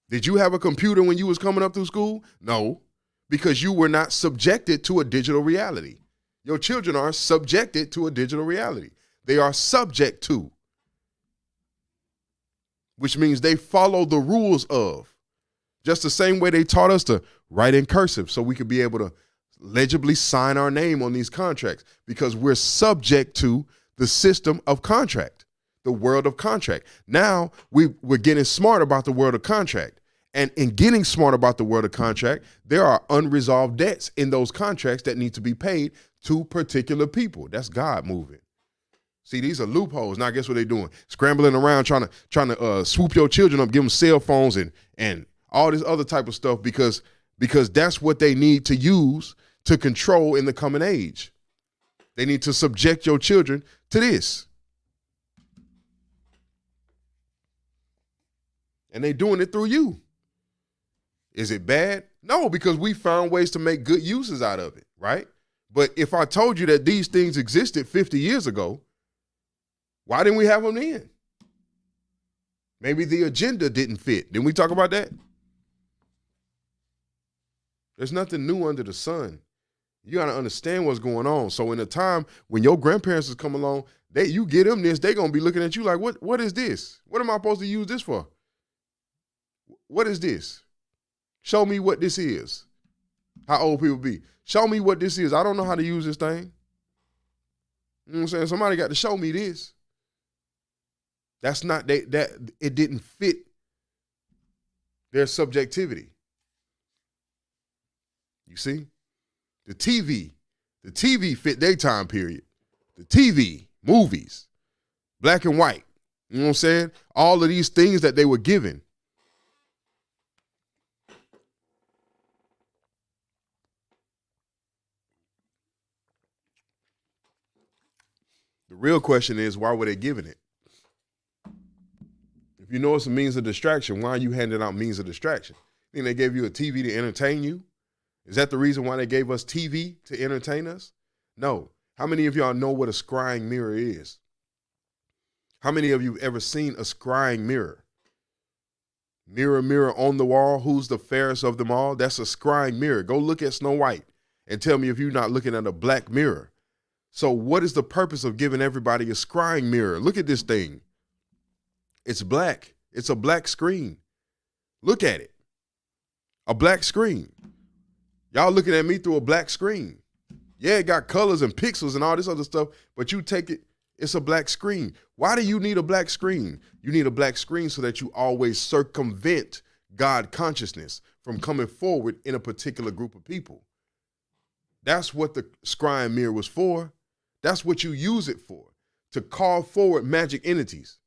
Did you have a computer when you was coming up through school? No, because you were not subjected to a digital reality. Your children are subjected to a digital reality. They are subject to, which means they follow the rules of. Just the same way they taught us to write in cursive so we could be able to legibly sign our name on these contracts, because we're subject to the system of contract, the world of contract. Now we're getting smart about the world of contract. And in getting smart about the world of contract, there are unresolved debts in those contracts that need to be paid to particular people. That's God moving. See, these are loopholes. Now, guess what they're doing? Scrambling around trying to swoop your children up, give them cell phones and all this other type of stuff because that's what they need to use to control in the coming age. They need to subject your children to this. And they're doing it through you. Is it bad? No, because we found ways to make good uses out of it, right? But if I told you that these things existed 50 years ago, why didn't we have them then? Maybe the agenda didn't fit. Didn't we talk about that? There's nothing new under the sun. You got to understand what's going on. So in a time when your grandparents come along, you get them this, they're going to be looking at you like, what is this? What am I supposed to use this for? What is this? Show me what this is. How old people be. Show me what this is. I don't know how to use this thing. You know what I'm saying? Somebody got to show me this. That's not that it didn't fit their subjectivity. You see? The TV fit their time period. The TV, movies, black and white. You know what I'm saying? All of these things that they were given. The real question is, why were they giving it? If you know it's a means of distraction, why are you handing out means of distraction? You think they gave you a TV to entertain you? Is that the reason why they gave us TV to entertain us? No. How many of y'all know what a scrying mirror is? How many of you have ever seen a scrying mirror? Mirror, mirror on the wall, who's the fairest of them all? That's a scrying mirror. Go look at Snow White and tell me if you're not looking at a black mirror. So what is the purpose of giving everybody a scrying mirror? Look at this thing. It's black. It's a black screen. Look at it. A black screen. Y'all looking at me through a black screen. Yeah, it got colors and pixels and all this other stuff, but you take it, it's a black screen. Why do you need a black screen? You need a black screen so that you always circumvent God consciousness from coming forward in a particular group of people. That's what the scrying mirror was for. That's what you use it for, to call forward magic entities,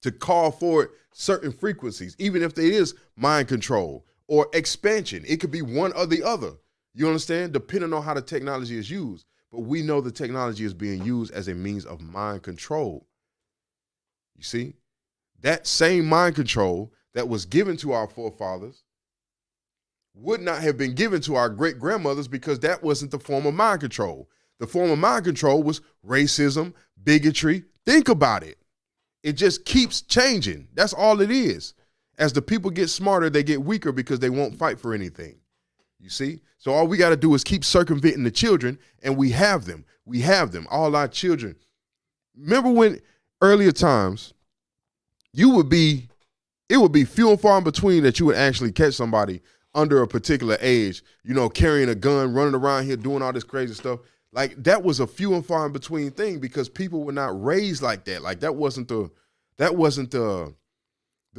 to call forward certain frequencies, even if there is mind control or expansion. It could be one or the other. You understand? Depending on how the technology is used. But we know the technology is being used as a means of mind control. You see? That same mind control that was given to our forefathers would not have been given to our great-grandmothers, because that wasn't the form of mind control. The form of mind control was racism, bigotry. Think about it. It just keeps changing. That's all it is. As the people get smarter, they get weaker because they won't fight for anything. You see? So all we got to do is keep circumventing the children, and we have them. We have them, all our children. Remember when earlier times, it would be few and far in between that you would actually catch somebody under a particular age, carrying a gun, running around here doing all this crazy stuff. Like, that was a few and far in between thing, because people were not raised like that. Like, that wasn't the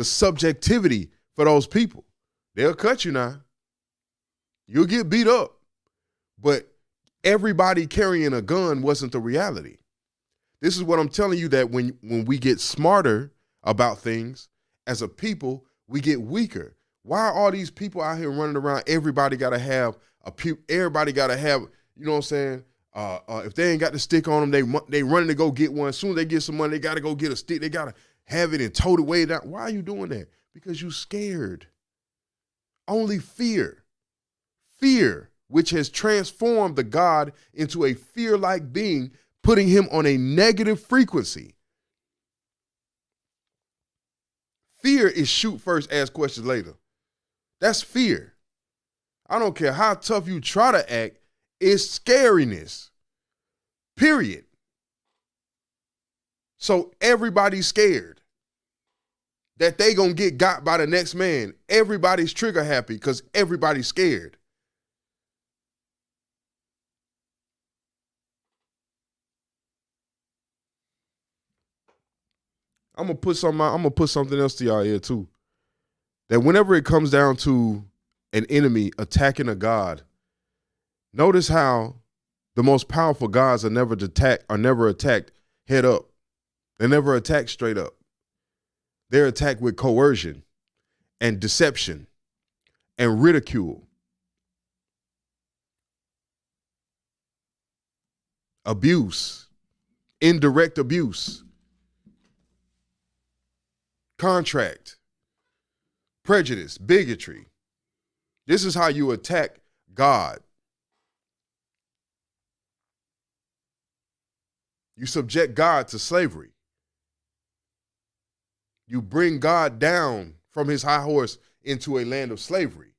subjectivity for those people. They'll cut you now. You'll get beat up. But Everybody carrying a gun wasn't the reality. This is what I'm telling you, that when we get smarter about things as a people, we get weaker. Why are all these people out here running around? Everybody got to have everybody got to have, you know what I'm saying? If they ain't got the stick on them, they running to go get one. As soon as they get some money, they got to go get a stick. They got to have it and tote it way down. Why are you doing that? Because you scared. Only fear. Fear, which has transformed the God into a fear-like being, putting him on a negative frequency. Fear is shoot first, ask questions later. That's fear. I don't care how tough you try to act, it's scariness. Period. So everybody's scared that they gonna get got by the next man. Everybody's trigger happy because everybody's scared. I'm gonna put something else to y'all here too. That whenever it comes down to an enemy attacking a god, notice how the most powerful gods are never attacked head up. They're never attacked straight up. They're attacked with coercion and deception and ridicule, abuse, indirect abuse, contract, prejudice, bigotry. This is how you attack God. You subject God to slavery. You bring God down from his high horse into a land of slavery.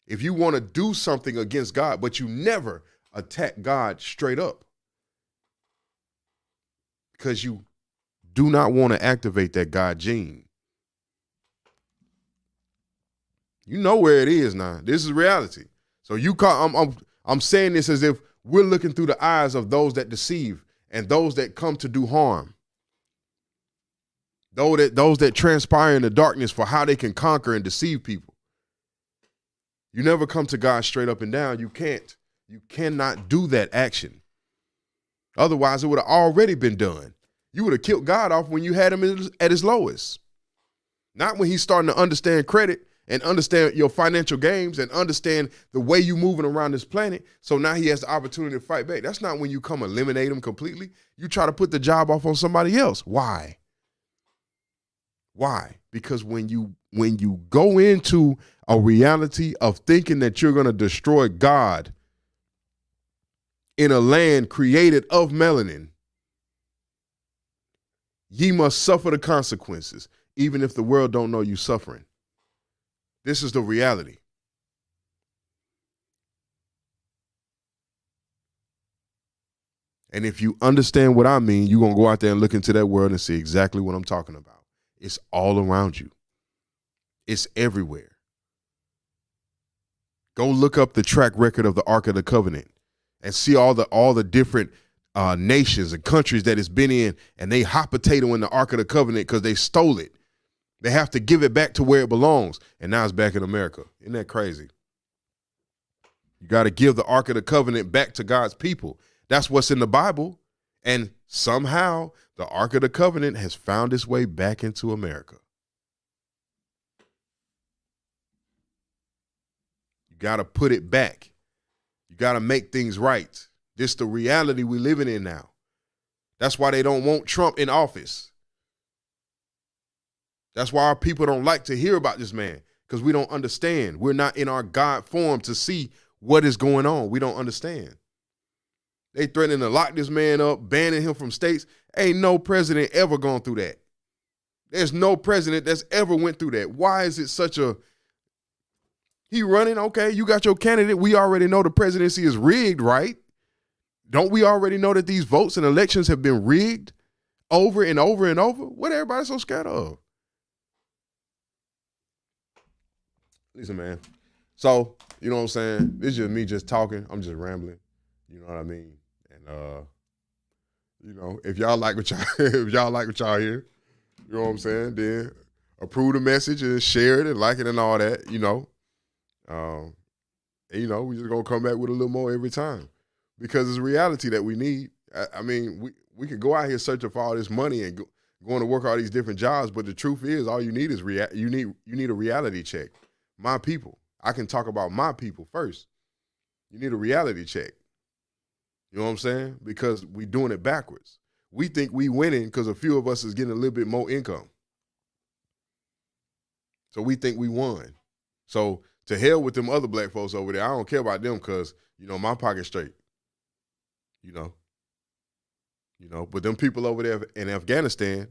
If you want to do something against God, but you never attack God straight up, because you do not want to activate that God gene. You know where it is now. This is reality. So I'm saying this as if we're looking through the eyes of those that deceive and those that come to do harm. Those that transpire in the darkness for how they can conquer and deceive people. You never come to God straight up and down. You can't. You cannot do that action. Otherwise, it would have already been done. You would have killed God off when you had him at his lowest. Not when he's starting to understand credit and understand your financial games and understand the way you moving around this planet. So now he has the opportunity to fight back. That's not when you come eliminate him completely. You try to put the job off on somebody else. Why? Why? Because when you go into a reality of thinking that you're going to destroy God in a land created of melanin, ye must suffer the consequences, even if the world don't know you suffering. This is the reality. And if you understand what I mean, you're going to go out there and look into that world and see exactly what I'm talking about. It's all around you. It's everywhere. Go look up the track record of the Ark of the Covenant and see all the different nations and countries that it's been in, and they hot potato in the Ark of the Covenant because they stole it. They have to give it back to where it belongs, and now it's back in America. Isn't that crazy? You got to give the Ark of the Covenant back to God's people. That's what's in the Bible, and somehow the Ark of the Covenant has found its way back into America. You got to put it back. You got to make things right. This is the reality we're living in now. That's why they don't want Trump in office. That's why our people don't like to hear about this man, because we don't understand. We're not in our God form to see what is going on. We don't understand. They threatening to lock this man up, banning him from states. Ain't no president ever gone through that. There's no president that's ever went through that. Why is it such a... He running, okay, you got your candidate. We already know the presidency is rigged, right? Don't we already know that these votes and elections have been rigged over and over and over? What everybody so scared of? Listen, man. So, you know what I'm saying? This is just me just talking. I'm just rambling. You know what I mean? And you know, if y'all like what y'all hear, you know what I'm saying, then approve the message and share it and like it and all that, you know. And, we just gonna come back with a little more every time because it's reality that we need. I mean, we could go out here searching for all this money and going to work all these different jobs, but the truth is, all you need is you need a reality check. My people. I can talk about my people first. You need a reality check. You know what I'm saying? Because we doing it backwards. We think we winning because a few of us is getting a little bit more income. So we think we won. So to hell with them other black folks over there. I don't care about them because, my pocket's straight. But them people over there in Afghanistan,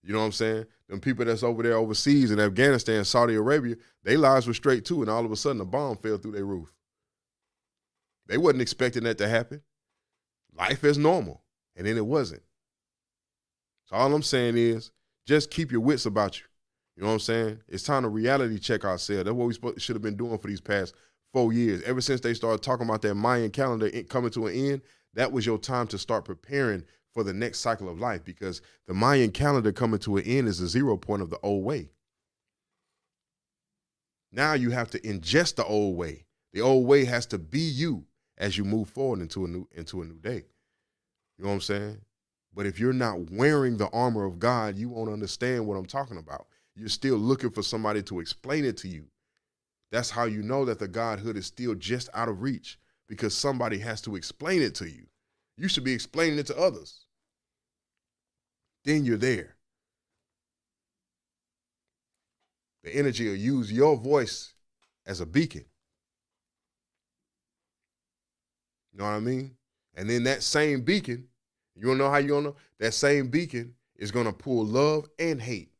you know what I'm saying? Them people that's over there overseas in Afghanistan, Saudi Arabia, their lives were straight too, and all of a sudden a bomb fell through their roof. They wasn't expecting that to happen. Life as normal, and then it wasn't. So all I'm saying is just keep your wits about you. You know what I'm saying? It's time to reality check ourselves. That's what we should have been doing for these past 4 years. Ever since they started talking about that Mayan calendar coming to an end, that was your time to start preparing for the next cycle of life, because the Mayan calendar coming to an end is the 0 point of the old way. Now you have to ingest the old way. The old way has to be you as you move forward into a new day. You know what I'm saying? But if you're not wearing the armor of God, you won't understand what I'm talking about. You're still looking for somebody to explain it to you. That's how you know that the Godhood is still just out of reach, because somebody has to explain it to you. You should be explaining it to others. Then you're there. The energy will use your voice as a beacon. You know what I mean? And then that same beacon, you wanna know how you gonna know? That same beacon is gonna pull love and hate.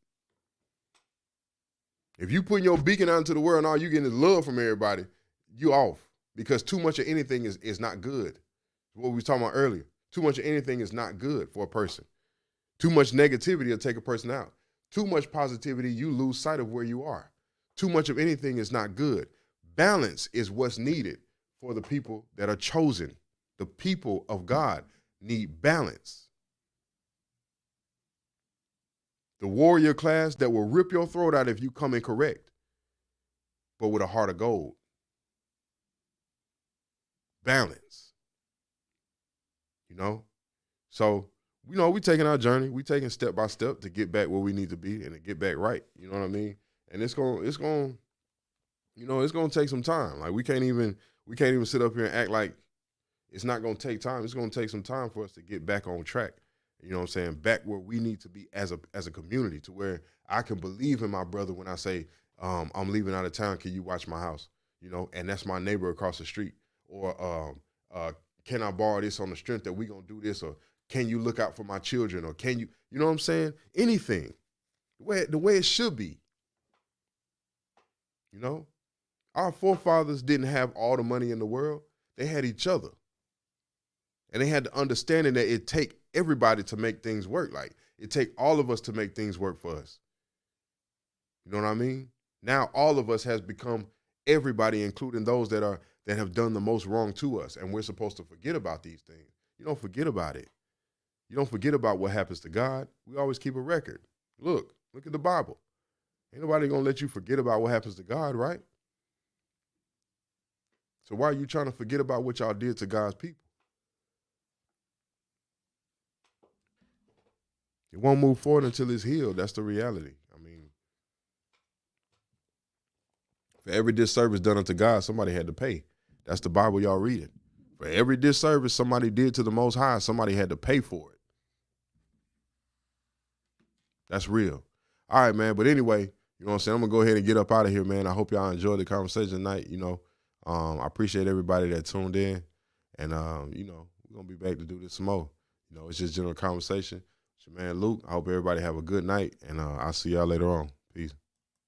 If you putting your beacon out into the world and all you getting is love from everybody, you off. Because too much of anything is not good. What we were talking about earlier. Too much of anything is not good for a person. Too much negativity will take a person out. Too much positivity, you lose sight of where you are. Too much of anything is not good. Balance is what's needed for the people that are chosen. The people of God need balance. The warrior class that will rip your throat out if you come incorrect, but with a heart of gold. Balance. So, we taking our journey. We taking step by step to get back where we need to be and to get back right. You know what I mean? And it's gonna take some time. Like we can't even sit up here and act like it's not gonna take time. It's gonna take some time for us to get back on track. You know what I'm saying? Back where we need to be as a community, to where I can believe in my brother when I say, I'm leaving out of town, can you watch my house? And that's my neighbor across the street. Or can I borrow this on the strength that we gonna do this? Or can you look out for my children? Or can you, you know what I'm saying? Anything. The way it should be. Our forefathers didn't have all the money in the world. They had each other. And they had the understanding that it take everybody to make things work. Like it take all of us to make things work for us. You know what I mean? Now all of us has become everybody, including those that have done the most wrong to us. And we're supposed to forget about these things. You don't forget about it. You don't forget about what happens to God. We always keep a record. Look at the Bible. Ain't nobody gonna let you forget about what happens to God, right? So why are you trying to forget about what y'all did to God's people? It won't move forward until it's healed. That's the reality. I mean, for every disservice done unto God, somebody had to pay. That's the Bible y'all reading. For every disservice somebody did to the Most High, somebody had to pay for it. That's real. All right, man. But anyway, you know what I'm saying? I'm going to go ahead and get up out of here, man. I hope y'all enjoyed the conversation tonight. I appreciate everybody that tuned in. And, we're going to be back to do this some more. It's just general conversation. It's your man, Luke. I hope everybody have a good night. And I'll see y'all later on. Peace.